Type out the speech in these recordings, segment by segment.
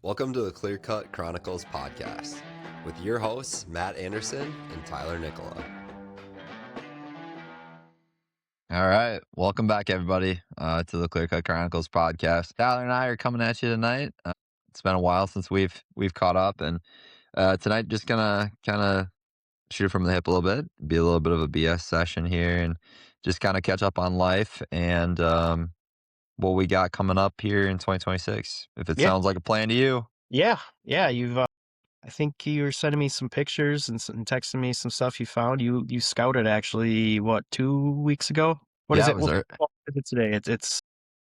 Welcome to the Clear Cut Chronicles podcast with your hosts, Matt Anderson and Tyler Nicola. All right. Welcome back, everybody, to the Clear Cut Chronicles podcast. Tyler and I are coming at you tonight. It's been a while since we've caught up, and tonight just gonna kind of shoot from the hip a little bit, be a little bit of a BS session here, and just kind of catch up on life and what we got coming up here in 2026. If it Yeah. sounds like a plan to you. Yeah. You've, I think you were sending me some pictures and texting me some stuff you found. You scouted actually, what, 2 weeks ago? What is Yeah, it? it was What is it today? It's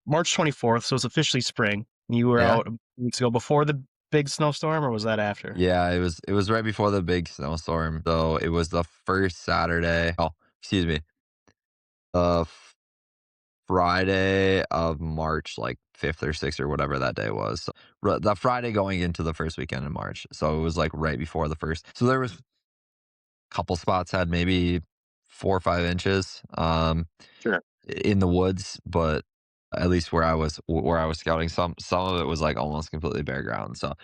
March 24th, so it's officially spring. You were Yeah. out 2 weeks ago before the big snowstorm, or was that after? Yeah, it was right before the big snowstorm. So it was the first Saturday. Oh, excuse me. Friday of March, like 5th or 6th or whatever that day was. So, the Friday going into the first weekend in March. So it was like right before the first. So there was a couple spots had maybe 4 or 5 inches Sure. in the woods, but at least where I was scouting, some of it was like almost completely bare ground. So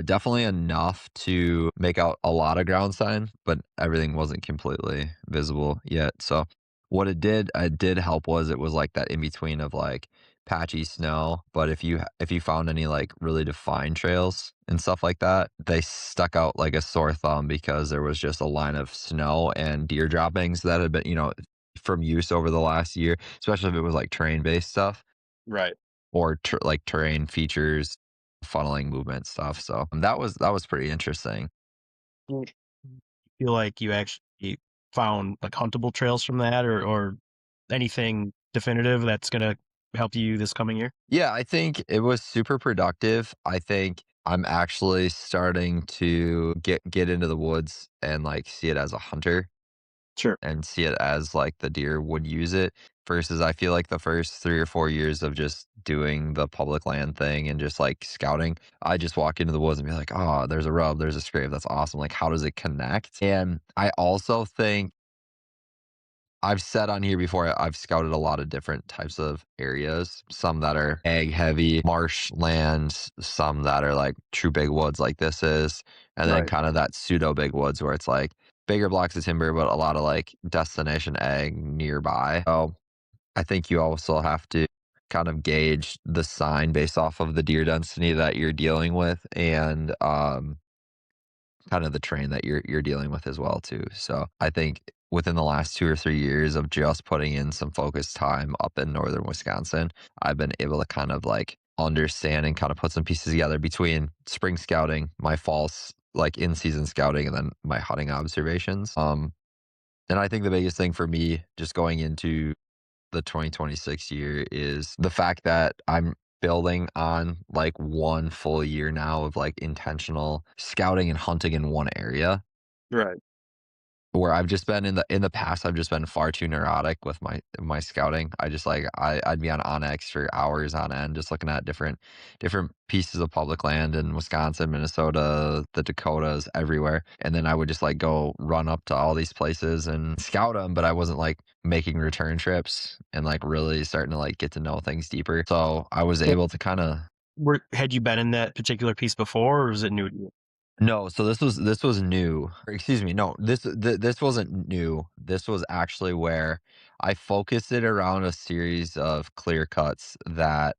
definitely enough to make out a lot of ground sign, but everything wasn't completely visible yet. So what it did help was it was like that in between of like patchy snow, but if you found any like really defined trails and stuff like that, they stuck out like a sore thumb because there was just a line of snow and deer droppings that had been, from use over the last year, especially if it was like terrain based stuff Right. or like terrain features, funneling movement stuff. So that was pretty interesting. Feel like you actually found like huntable trails from that, or anything definitive that's gonna help you this coming year? Yeah, I think it was super productive. I think I'm actually starting to get into the woods and like see it as a hunter Sure. and see it as like the deer would use it versus I feel like the first 3 or 4 years of just doing the public land thing and just like scouting, I just walk into the woods and be like, oh, there's a rub, there's a scrape, that's awesome. Like, how does it connect? And I also think I've said on here before, I've scouted a lot of different types of areas, some that are ag heavy, marshlands, some that are like true big woods like this is, and then Right. kind of that pseudo big woods where it's like bigger blocks of timber, but a lot of like destination ag nearby. So I think you also have to kind of gauge the sign based off of the deer density that you're dealing with and kind of the terrain that you're dealing with as well too. So I think within the last 2 or 3 years of just putting in some focused time up in northern Wisconsin, I've been able to kind of like understand and kind of put some pieces together between spring scouting, my false like in season scouting, and then my hunting observations. And I think the biggest thing for me just going into the 2026 year is the fact that I'm building on like one full year now of like intentional scouting and hunting in one area Right. where I've just been in the past, I've just been far too neurotic with my scouting. I just like I'd be on Onyx for hours on end, just looking at different pieces of public land in Wisconsin, Minnesota, the Dakotas, everywhere. And then I would just like go run up to all these places and scout them, but I wasn't like making return trips and like really starting to like get to know things deeper. So I was able to kind of Had you been in that particular piece before, or is it new to you? No, so this was new. Or excuse me, no, this wasn't new. This was actually where I focused it around a series of clear cuts that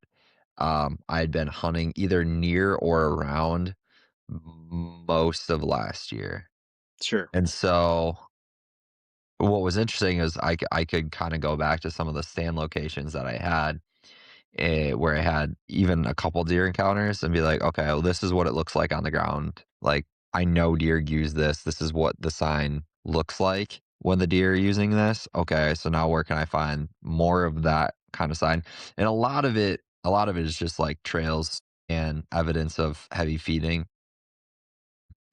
I had been hunting either near or around most of last year. Sure. And so what was interesting is I could kind of go back to some of the stand locations that I had where I had even a couple deer encounters and be like, okay, well, this is what it looks like on the ground. Like, I know deer use this. This is what the sign looks like when the deer are using this. Okay, so now where can I find more of that kind of sign? And a lot of it is just like trails and evidence of heavy feeding.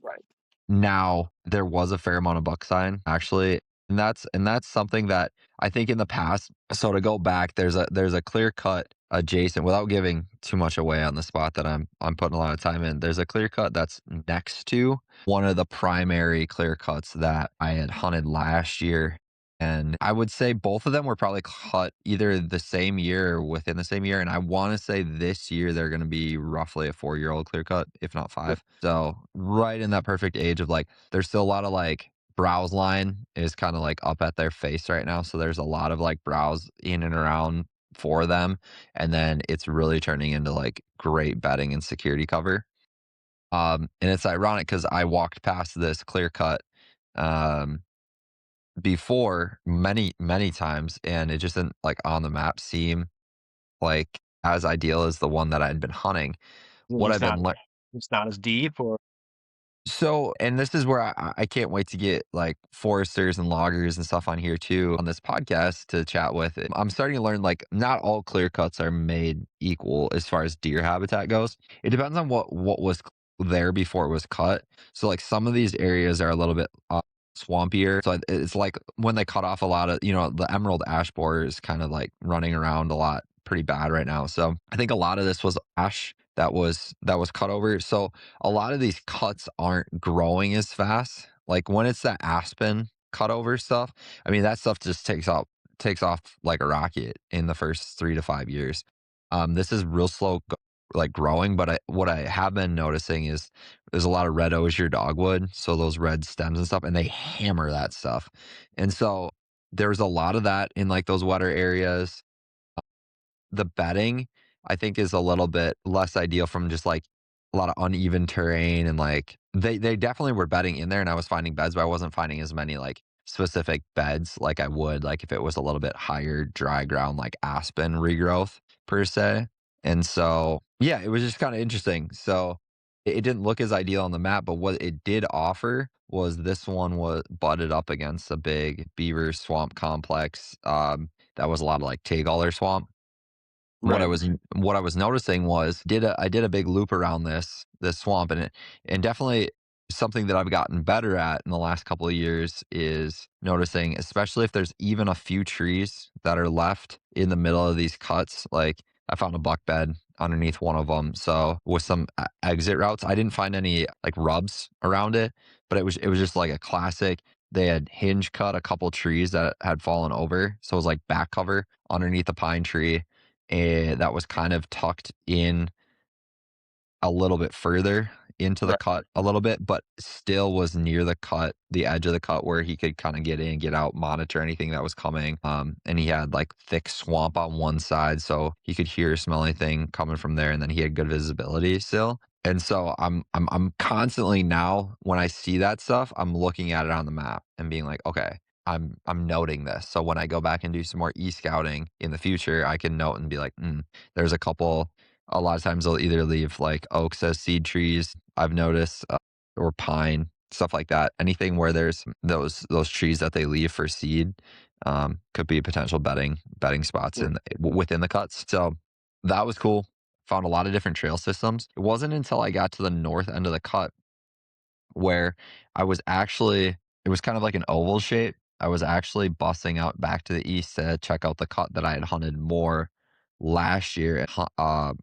Right. Now, there was a fair amount of buck sign actually, and that's something that I think in the past, so to go back, there's a clear cut adjacent without giving too much away on the spot that I'm putting a lot of time in. There's a clear cut that's next to one of the primary clear cuts that I had hunted last year And I would say both of them were probably cut either the same year or within the same year. And I want to say this year they're going to be roughly a 4-year-old clear cut, if not 5. So right in that perfect age of like, there's still a lot of like browse line is kind of like up at their face right now. So there's a lot of like browse in and around for them. And then it's really turning into like great bedding and security cover. And it's ironic because I walked past this clear cut um before many times, and it just didn't like on the map seem like as ideal as the one that I'd been hunting. What I've Just been not it's not as deep, or So, and this is where I can't wait to get like foresters and loggers and stuff on here too on this podcast to chat with. I'm starting to learn like not all clear cuts are made equal as far as deer habitat goes. It depends on what was there before it was cut. So like some of these areas are a little bit swampier. So it's like when they cut off a lot of, the emerald ash borer is kind of like running around a lot pretty bad right now. So I think a lot of this was ash that was cut over. So a lot of these cuts aren't growing as fast. Like when it's that aspen cutover stuff, I mean that stuff just takes off like a rocket in the first 3 to 5 years. This is real slow like growing, but what I have been noticing is there's a lot of red osier dogwood, so those red stems and stuff, and they hammer that stuff. And so there's a lot of that in like those wetter areas. The bedding, I think, is a little bit less ideal from just, like, a lot of uneven terrain and, like they definitely were bedding in there, and I was finding beds, but I wasn't finding as many, like, specific beds like I would, like, if it was a little bit higher dry ground, like aspen regrowth per se. And so, yeah, it was just kinda interesting. So, it didn't look as ideal on the map, but what it did offer was this one was butted up against a big beaver swamp complex, that was a lot of, like, Tagaller swamp. What I right, was what I was noticing was I did a big loop around this swamp, and definitely something that I've gotten better at in the last couple of years is noticing, especially if there's even a few trees that are left in the middle of these cuts. Like I found a buck bed underneath one of them, so with some exit routes, I didn't find any like rubs around it, but it was just like a classic. They had hinge cut a couple trees that had fallen over, so it was like back cover underneath a pine tree that was kind of tucked in a little bit further into the right, cut a little bit, but still was near the cut, the edge of the cut where he could kind of get in, get out, monitor anything that was coming. And he had like thick swamp on one side, so he could hear or smell anything coming from there, and then he had good visibility still. And so I'm constantly now when I see that stuff, I'm looking at it on the map and being like, okay, I'm noting this. So when I go back and do some more e-scouting in the future, I can note and be like, there's a lot of times they'll either leave like oaks as seed trees, I've noticed, or pine, stuff like that. Anything where there's those trees that they leave for seed, could be potential bedding spots right, within the cuts. So that was cool. Found a lot of different trail systems. It wasn't until I got to the north end of the cut where I was actually it was kind of like an oval shape. I was actually busting out back to the east to check out the cut that I had hunted more last year. I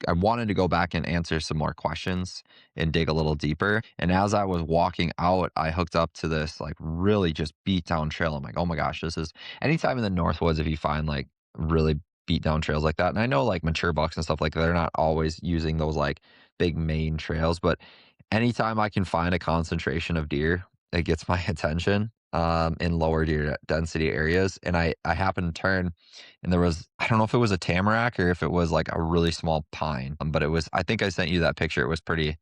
wanted to go back and answer some more questions and dig a little deeper. And as I was walking out, I hooked up to this like really just beat down trail. I'm like, oh my gosh, this is anytime in the Northwoods if you find like really beat down trails like that. And I know like mature bucks and stuff like that, they're not always using those like big main trails, but anytime I can find a concentration of deer, it gets my attention, in lower deer density areas. And I happened to turn, and there was I don't know if it was a tamarack or if it was like a really small pine, but I think I sent you that picture. It was pretty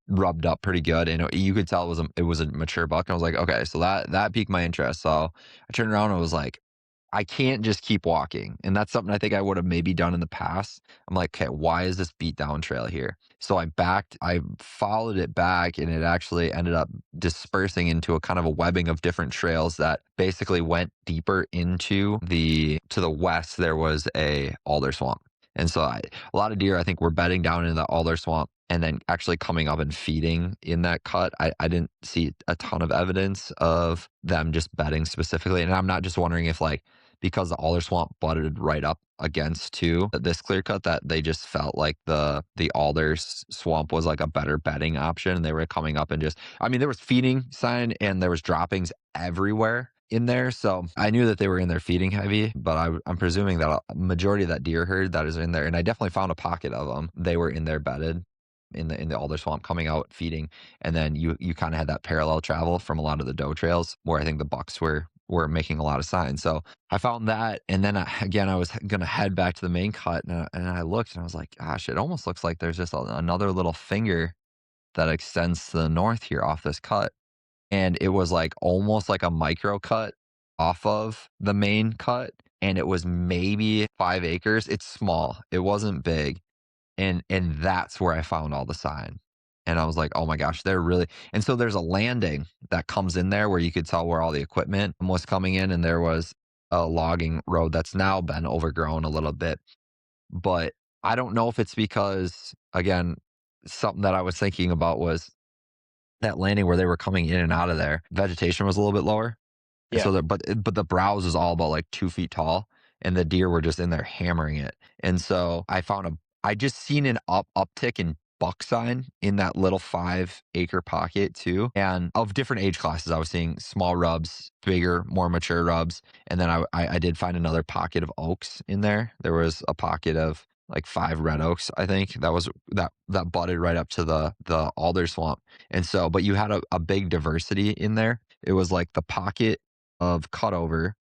rubbed up, pretty good, and you could tell it was a mature buck. And I was like, okay, so that piqued my interest. So I turned around and was like, I can't just keep walking. And that's something I think I would have maybe done in the past. I'm like, okay, why is this beat down trail here? So I followed it back, and it actually ended up dispersing into a kind of a webbing of different trails that basically went deeper to the west. There was a alder swamp. And so a lot of deer, I think, were bedding down in the alder swamp and then actually coming up and feeding in that cut. I didn't see a ton of evidence of them just bedding specifically. And I'm not just wondering if like because the alder swamp butted right up against to this clear cut that they just felt like the alder swamp was like a better bedding option, and they were coming up and just I mean there was feeding sign and there was droppings everywhere in there. So I knew that they were in there feeding heavy, but I'm presuming that a majority of that deer herd that is in there, and I definitely found a pocket of them. They were in there bedded in the alder swamp coming out feeding. And then you kind of had that parallel travel from a lot of the doe trails where I think the bucks were making a lot of signs. So I found that. And then again, I was going to head back to the main cut and I looked and I was like, gosh, it almost looks like there's just another little finger that extends to the north here off this cut. And it was like almost like a micro cut off of the main cut. And it was maybe 5 acres. It's small. It wasn't big. And that's where I found all the sign. And I was like, "Oh my gosh, they're really." And so there's a landing that comes in there where you could tell where all the equipment was coming in, and there was a logging road that's now been overgrown a little bit. But I don't know if it's because, again, something that I was thinking about was that landing where they were coming in and out of there, vegetation was a little bit lower. And Yeah. so but the browse is all about like 2 feet tall, and the deer were just in there hammering it. And so I just seen an uptick in buck sign in that little 5 acre pocket too, and of different age classes. I was seeing small rubs, bigger, more mature rubs, and then I did find another pocket of oaks in there. There was a pocket of like 5 red oaks, I think that budded right up to the alder swamp. And so, but you had a big diversity in there. It was like the pocket of cutover,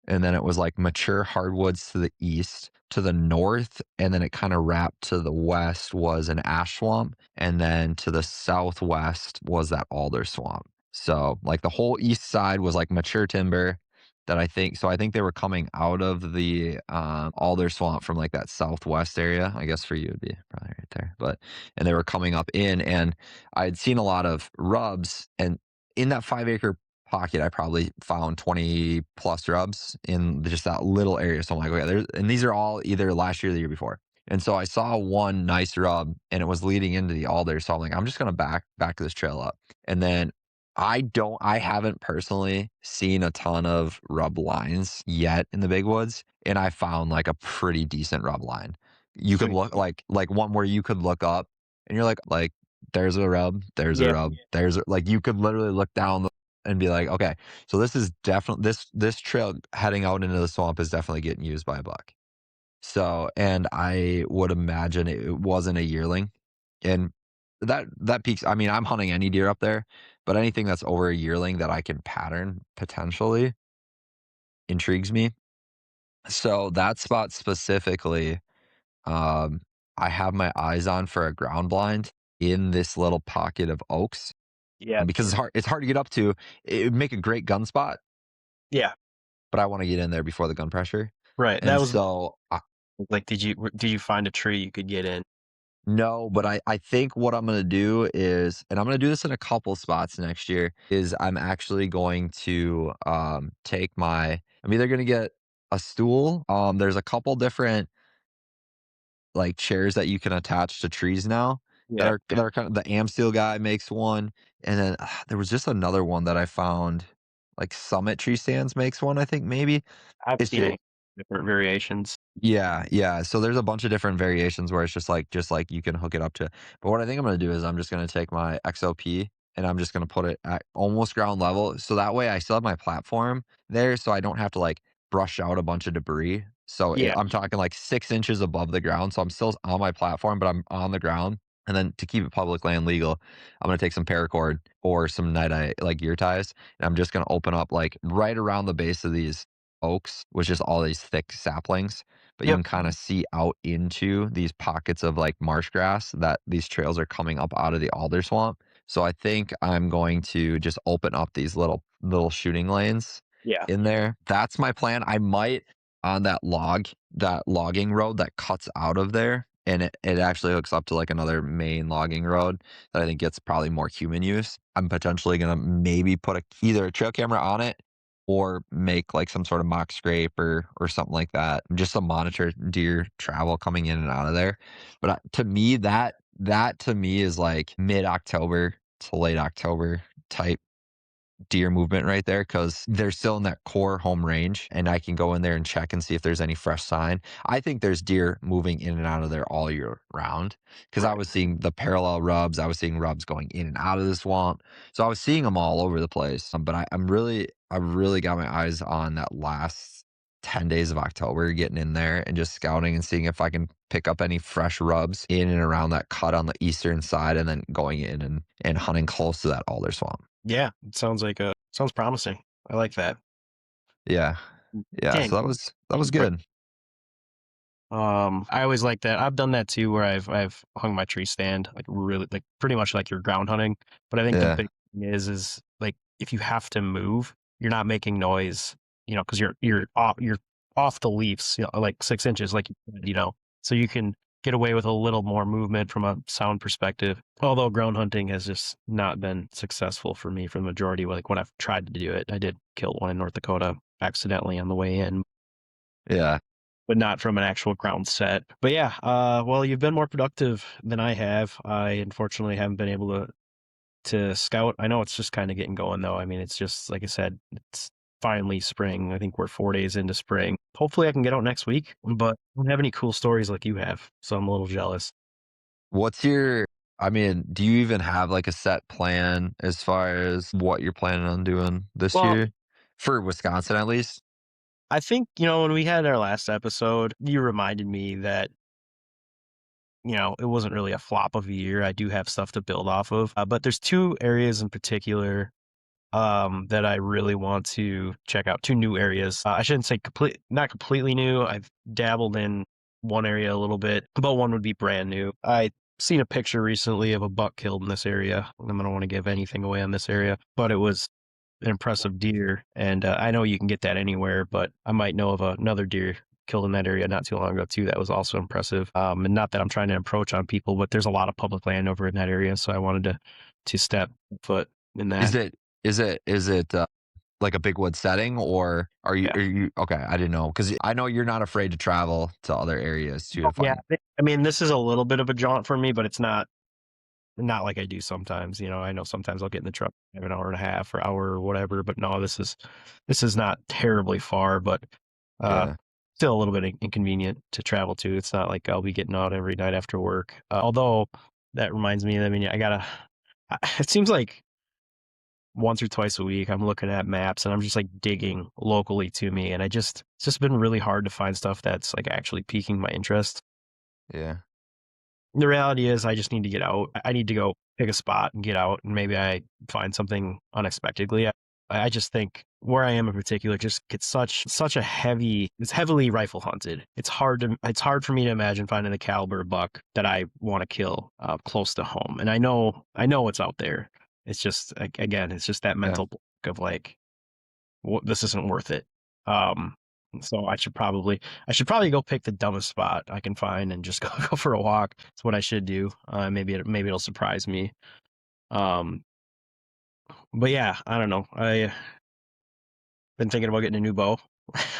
and then it was like mature hardwoods to the east, to the north, and then it kind of wrapped to the west was an ash swamp, and then to the southwest was that alder swamp. So like the whole east side was like mature timber that I think they were coming out of the alder swamp from like that southwest area. I guess for you it'd be probably right there, but and they were coming up in, and I had seen a lot of rubs, and in that 5 acre pocket, I probably found 20 plus rubs in just that little area. So I'm like, okay, and these are all either last year or the year before. And so I saw one nice rub and it was leading into the alder. So I'm like, I'm just going to back this trail up. And then I haven't personally seen a ton of rub lines yet in the big woods. And I found like a pretty decent rub line. You could Sweet. look like one where you could look up and you're like, there's a rub, there's a Yeah. rub, like you could literally look down and be like, okay, so this is definitely this trail heading out into the swamp is definitely getting used by a buck. So, and I would imagine it wasn't a yearling, and that peaks. I mean, I'm hunting any deer up there, but anything that's over a yearling that I can pattern potentially intrigues me. So that spot specifically, um, I have my eyes on for a ground blind in this little pocket of oaks Yeah. because it's hard to get up to. It would make a great gun spot, Yeah. but I wanna get in there before the gun pressure. Right. That And was so, like, did you find a tree you could get in? no, but I think what I'm gonna do is, and I'm gonna do this in a couple spots next year, is I'm actually going to, I'm either gonna get a stool, there's a couple different, like, chairs that you can attach to trees now Yeah. that are kinda the Amsteel guy makes one, and then, there was just another one that I found, like, Summit Tree Stands makes one, I think, maybe. I've It's seen just it different variations. Yeah, yeah, so there's a bunch of different variations where it's just like you can hook it up to, but what I think I'm gonna do is I'm just gonna take my XOP and I'm just gonna put it at almost ground level, so that way I still have my platform there, so I don't have to, like, brush out a bunch of debris. So, Yeah. I'm talking, like, 6 inches above the ground, so I'm still on my platform, but I'm on the ground, and then to keep it public land legal, I'm gonna take some paracord or some night-eye, like, gear ties, and I'm just gonna open up, like, right around the base of these oaks with just all these thick saplings, but you Yep. can kind of see out into these pockets of like marsh grass that these trails are coming up out of the alder swamp. So I think I'm going to just open up these little shooting lanes Yeah. in there. That's my plan. I might on that logging road that cuts out of there. And it actually hooks up to like another main logging road that I think gets probably more human use. I'm potentially gonna maybe put either a trail camera on it or make like some sort of mock scrape or something like that, just to monitor deer travel coming in and out of there. But to me, that to me is like mid October to late October type deer movement right there because they're still in that core home range, and I can go in there and check and see if there's any fresh sign. I think there's deer moving in and out of there all year round because I Right. was seeing the parallel rubs. I was seeing rubs going in and out of the swamp. So I was seeing them all over the place. But I really got my eyes on that last 10 days of October, getting in there and just scouting and seeing if I can pick up any fresh rubs in and around that cut on the eastern side and then going in and hunting close to that alder swamp. Yeah, it sounds promising. I like that. Yeah. Yeah. Dang. So that was good. I always like that. I've done that too, where I've hung my tree stand, like really, like pretty much like you're ground hunting. But I think the Yeah. big thing is like if you have to move, you're not making noise, because you're off the leaves, like 6 inches, like you said, so you can get away with a little more movement from a sound perspective. Although ground hunting has just not been successful for me for the majority. Like when I've tried to do it, I did kill one in North Dakota accidentally on the way in, Yeah. but not from an actual ground set. But yeah, well, you've been more productive than I have. I unfortunately haven't been able to scout. I know it's just kind of getting going though. I mean, it's just like I said, it's finally spring. I think we're 4 days into spring. Hopefully I can get out next week, but I don't have any cool stories like you have, so I'm a little jealous. I mean, do you even have like a set plan as far as what you're planning on doing this Well, year for Wisconsin at least? I think, when we had our last episode, you reminded me that, it wasn't really a flop of a year. I do have stuff to build off of. But there's two areas in particular that I really want to check out. Two new areas. I shouldn't say not completely new. I've dabbled in one area a little bit, but one would be brand new. I seen a picture recently of a buck killed in this area. I don't want to give anything away on this area, but it was an impressive deer. And I know you can get that anywhere, but I might know of another deer killed in that area not too long ago too. That was also impressive. And not that I'm trying to approach on people, but there's a lot of public land over in that area. So I wanted to step foot in that. Is it like a big wood setting, or are Yeah. you okay? I didn't know because I know you're not afraid to travel to other areas too to Yeah, find. I mean, this is a little bit of a jaunt for me, but it's not like I do sometimes. I know sometimes I'll get in the truck, have an hour and a half or hour or whatever, but no, this is not terribly far, but Yeah. still a little bit inconvenient to travel to. It's not like I'll be getting out every night after work. Although that reminds me, I mean, it seems like once or twice a week I'm looking at maps and I'm just like digging locally to me, and it's just been really hard to find stuff that's like actually piquing my interest. Yeah. The reality is I just need to get out. I need to go pick a spot and get out, and maybe I find something unexpectedly. I just think where I am in particular just gets such a it's heavily rifle hunted. It's hard for me to imagine finding the caliber of buck that I want to kill close to home. And I know what's out there. It's just again, it's just that Yeah. mental block of like, this isn't worth it. So I should probably go pick the dumbest spot I can find and just go for a walk. That's what I should do. Maybe it'll surprise me. But yeah, I don't know. I been thinking about getting a new bow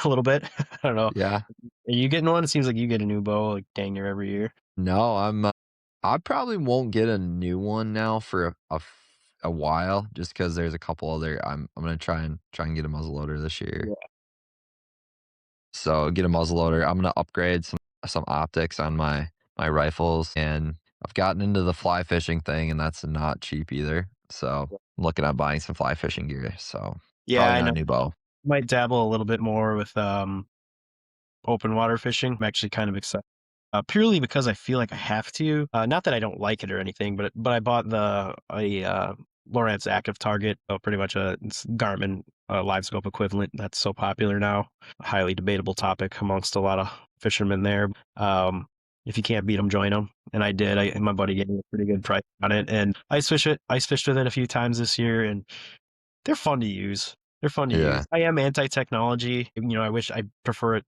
a little bit. I don't know. Yeah. Are you getting one? It seems like you get a new bow like dang near every year. No, I probably won't get a new one now for a while, just because there's a couple other. I'm gonna try and get a muzzleloader this year. Yeah. So get a muzzleloader. I'm gonna upgrade some optics on my rifles, and I've gotten into the fly fishing thing, and that's not cheap either. So I'm looking at buying some fly fishing gear. So Yeah, probably I not know. a new bow. Might dabble a little bit more with open water fishing. I'm actually kind of excited. Purely because I feel like I have to. Not that I don't like it or anything, but I bought a Lowrance Active Target, pretty much it's Garmin live scope equivalent. That's so popular now. A highly debatable topic amongst a lot of fishermen there. If you can't beat them, join them. And I did. My buddy gave me a pretty good price on it, and ice fished with it a few times this year, and they're fun to use. They're fun to Yeah. use. I am anti-technology. I prefer it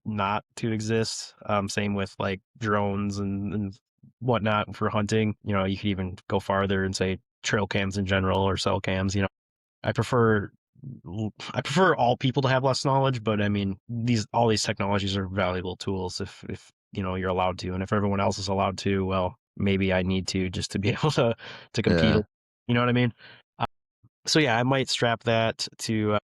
not to exist. Same with like drones and whatnot for hunting. You could even go farther and say trail cams in general or cell cams. I prefer all people to have less knowledge, but I mean all these technologies are valuable tools if you're allowed to, and if everyone else is allowed to, well, maybe I need to just to be able to compete. Yeah. You know what I mean? So yeah, I might strap that to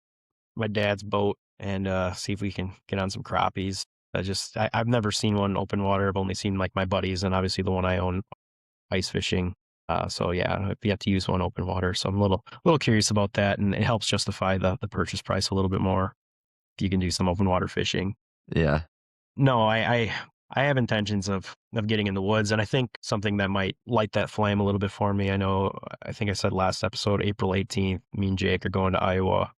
my dad's boat and see if we can get on some crappies. I've never seen one open water. I've only seen like my buddies and obviously the one I own ice fishing. So yeah, I've yet to use one open water. So I'm a little curious about that, and it helps justify the purchase price a little bit more if you can do some open water fishing. Yeah. No, I have intentions of getting in the woods, and I think something that might light that flame a little bit for me. I think I said last episode, April 18th, me and Jake are going to Iowa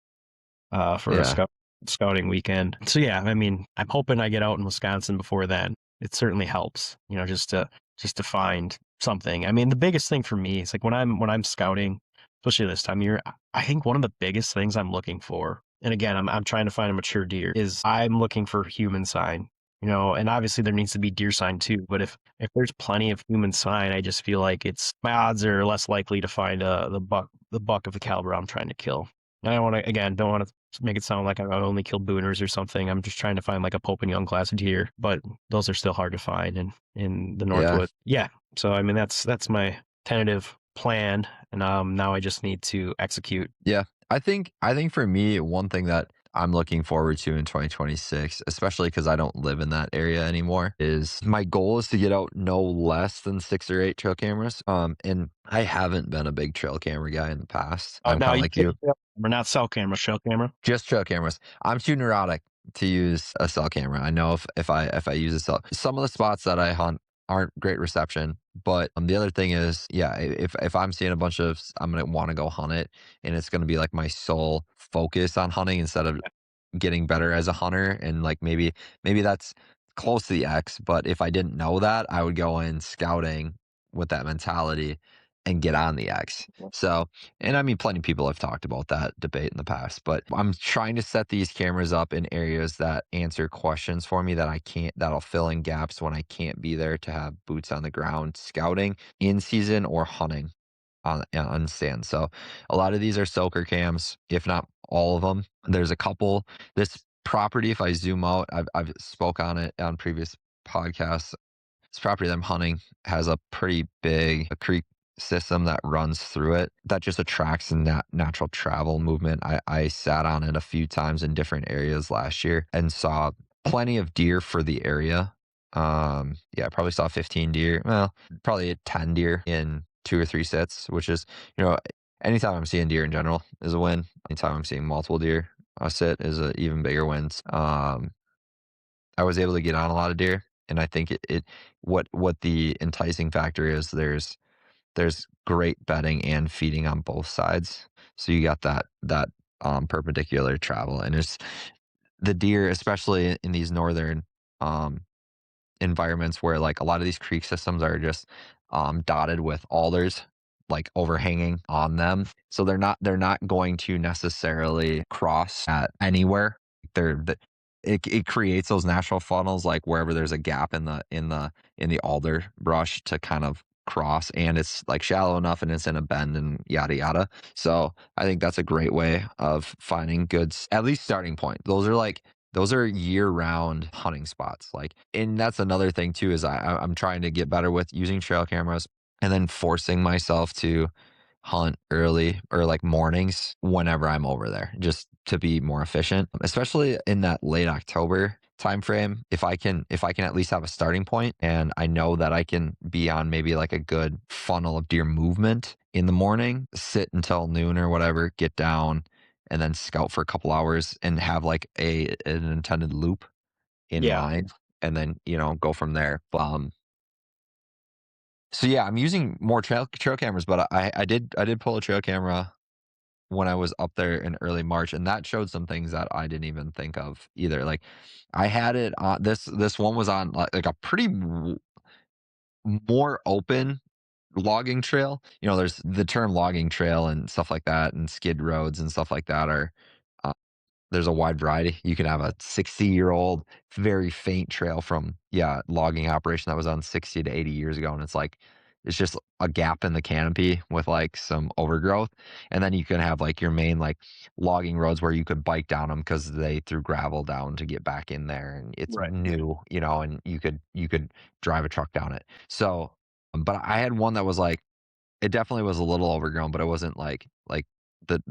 for a Yeah. scouting weekend. So yeah, I mean, I'm hoping I get out in Wisconsin before then. It certainly helps, just to find something. I mean, the biggest thing for me is like when I'm scouting, especially this time of year, I think one of the biggest things I'm looking for, and again, I'm trying to find a mature deer, is I'm looking for human sign. And obviously there needs to be deer sign too. But if there's plenty of human sign, I just feel like it's my odds are less likely to find the buck of the caliber I'm trying to kill. And don't want to make it sound like I only kill booners or something. I'm just trying to find like a Pope and Young class deer, but those are still hard to find in the Yeah. Northwood. Yeah. So I mean that's my tentative plan, and now I just need to execute. Yeah. I think for me, one thing that I'm looking forward to in 2026, especially because I don't live in that area anymore, is my goal is to get out no less than 6 or 8 trail cameras. And I haven't been a big trail camera guy in the past. I'm Now kind of you like said you, we're not cell camera, shell camera. just trail cameras. I'm too neurotic to use a cell camera. I know if I use a cell, some of the spots that I hunt aren't great reception. But the other thing is, yeah, if I'm seeing a bunch of, I'm gonna want to go hunt it, and it's gonna be like my sole focus on hunting instead of getting better as a hunter. And like maybe that's close to the X. But if I didn't know that, I would go in scouting with that mentality and get on the X. So, and I mean, plenty of people have talked about that debate in the past, but I'm trying to set these cameras up in areas that answer questions for me that that'll fill in gaps when I can't be there to have boots on the ground scouting in season or hunting on stand. So a lot of these are soaker cams, if not all of them. There's a couple. This property, if I zoom out, I've spoke on it on previous podcasts. This property that I'm hunting has a pretty big creek system that runs through it that just attracts natural travel movement. I sat on it a few times in different areas last year and saw plenty of deer for the area. Yeah, I probably saw 15 deer. Well, probably 10 deer in 2 or 3 sits, which is, anytime I'm seeing deer in general is a win. Anytime I'm seeing multiple deer, a sit is a even bigger wins. I was able to get on a lot of deer, and I think what the enticing factor is, there's great bedding and feeding on both sides. So you got that perpendicular travel, and it's the deer, especially in these northern um environments where like a lot of these creek systems are just dotted with alders like overhanging on them, so they're not going to necessarily cross at anywhere. It creates those natural funnels like wherever there's a gap in the alder brush to kind of cross, and it's like shallow enough and it's in a bend and yada yada. So I think that's a great way of finding at least starting point. Those are year-round hunting spots, like, and that's another thing too, is I'm trying to get better with using trail cameras and then forcing myself to hunt early or like mornings whenever I'm over there, just to be more efficient, especially in that late October timeframe. If I can at least have a starting point and I know that I can be on maybe like a good funnel of deer movement in the morning, sit until noon or whatever, get down, and then scout for a couple hours and have like an intended loop in Yeah. mind, and then go from there. So yeah, I'm using more trail cameras, but I did pull a trail camera when I was up there in early March, and that showed some things that I didn't even think of either. Like I had it on this one was on like a pretty more open logging trail. There's the term logging trail and stuff like that, and skid roads and stuff like that are there's a wide variety. You can have a 60-year-old, very faint trail from, yeah, logging operation that was on 60 to 80 years ago. And it's just a gap in the canopy with like some overgrowth. And then you can have like your main like logging roads where you could bike down them because they threw gravel down to get back in there. And it's Right. new, and you could drive a truck down it. So, but I had one that was like, it definitely was a little overgrown, but it wasn't like that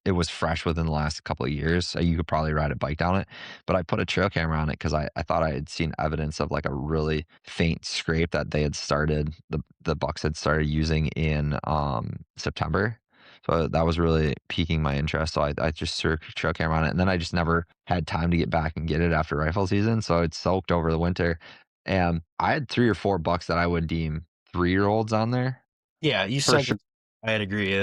it was fresh within the last couple of years. So you could probably ride a bike down it. But I put a trail camera on it because I thought I had seen evidence of like a really faint scrape that they had started, the Bucks had started using in September. So that was really piquing my interest. So I just threw a trail camera on it. And then I just never had time to get back and get it after rifle season. So it soaked over the winter. And I had 3 or 4 bucks that I would deem 3-year-olds on there. Yeah, you For sent sure. it. I'd agree.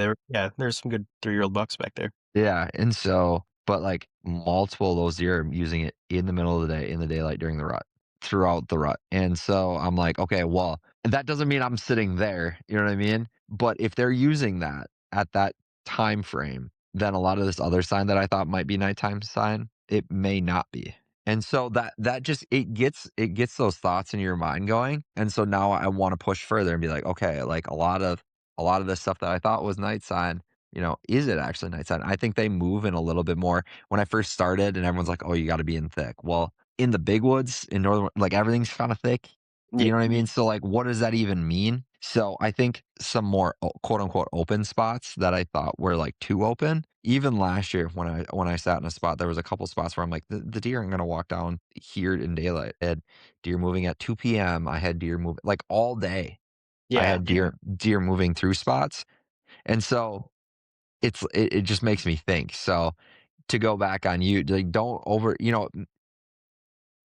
There's some good 3-year-old bucks back there. Yeah, and so but, like, multiple of those deer are using it in the middle of the day, in the daylight, during the rut, throughout the rut, and so I'm like, "Okay, well, that doesn't mean I'm sitting there," you know what I mean? But if they're using that at that time frame, then a lot of this other sign that I thought might be nighttime sign, it may not be. And so that just it gets those thoughts in your mind going, and so now I wanna push further and be like, "Okay, like, a lot of this stuff that I thought was night sign, is it actually night sign?" I think they move in a little bit more. When I first started and everyone's like, "Oh, you gotta be in thick." Well, in the big woods, in northern, like, everything's kinda thick. Yeah. You know what I mean? So, like, what does that even mean? So, I think some more quote unquote open spots that I thought were like too open. Even last year when I sat in a spot, there was a couple spots where I'm like, the deer aren't gonna walk down here in daylight. I had deer moving at 2 p.m. I had deer moving like all day. I Yeah. had deer moving through spots. And so it just makes me think. So to go back on you, like don't over,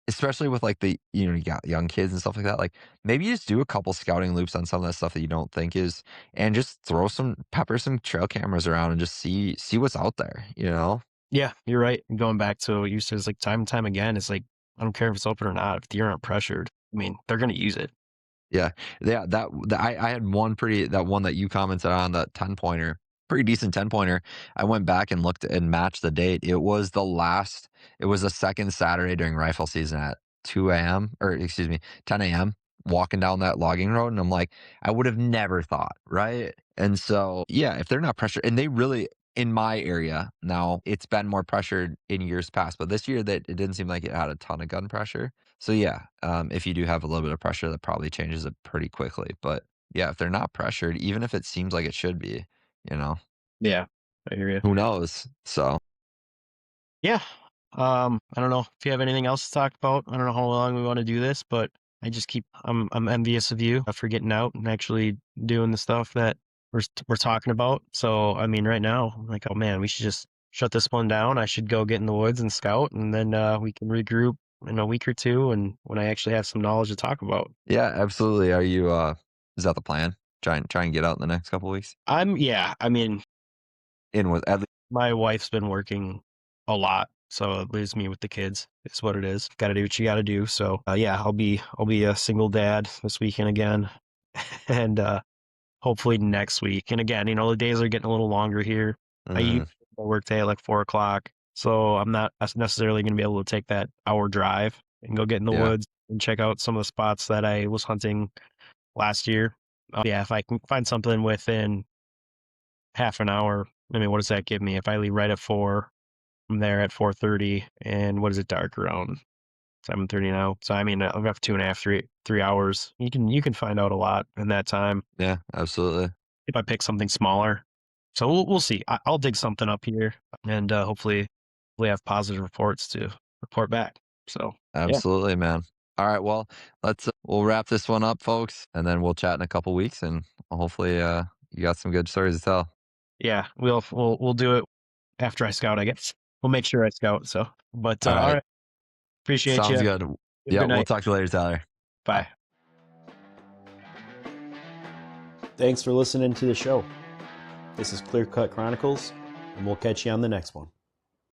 especially with like you got young kids and stuff like that. Like maybe just do a couple scouting loops on some of that stuff that you don't think is, and just pepper some trail cameras around and just see what's out there. Yeah, you're right. And going back to what you said, it's like time and time again, it's like, I don't care if it's open or not. If deer aren't pressured, I mean, they're going to use it. Yeah, yeah. I had that one that you commented on, that 10 pointer, pretty decent 10 pointer. I went back and looked and matched the date. It was the second Saturday during rifle season at 2 a.m. or excuse me, 10 a.m. Walking down that logging road, and I'm like, I would have never thought, right? And so, yeah, if they're not pressured, and they really in my area now, it's been more pressured in years past, but this year that it didn't seem like it had a ton of gun pressure. So yeah, if you do have a little bit of pressure, that probably changes it pretty quickly. But yeah, if they're not pressured, even if it seems like it should be, you know, Yeah, I hear you. who knows? So Yeah. I don't know if you have anything else to talk about. I don't know how long we want to do this, but I'm envious of you for getting out and actually doing the stuff that we're talking about. So, I mean, right now, I'm like, oh man, we should just shut this one down. I should go get in the woods and scout, and then we can regroup in a week or two, and when I actually have some knowledge to talk about. yeah, absolutely. Is that the plan? Try and get out in the next couple weeks? Yeah, I mean, In with at least. my wife's been working a lot, so it leaves me with the kids. It's what it is. Got to do what you got to do. So yeah, I'll be a single dad this weekend again, and hopefully next week. And again, the days are getting a little longer here. I usually work day at like 4 o'clock, so I'm not necessarily going to be able to take that hour drive and go get in the Yeah. woods and check out some of the spots that I was hunting last year. Yeah, if I can find something within half an hour, I mean, what does that give me? If I leave right at 4, I'm there at 4:30, and what is it dark around 7:30 now? So I mean, I've got 2.5, 3 hours. You can find out a lot in that time Yeah, absolutely. if I pick something smaller. So we'll see. I'll dig something up here, and hopefully we have positive reports to report back. So yeah, Absolutely, man. All right, well, we'll wrap this one up, folks, and then we'll chat in a couple weeks, and hopefully, you got some good stories to tell. yeah, we'll do it after I scout, I guess. We'll make sure I scout. So, but All all right, right, appreciate you. sounds Have good. a Yeah, good we'll night. talk to you later, Tyler. Bye. Thanks for listening to the show. This is Clear Cut Chronicles, and we'll catch you on the next one.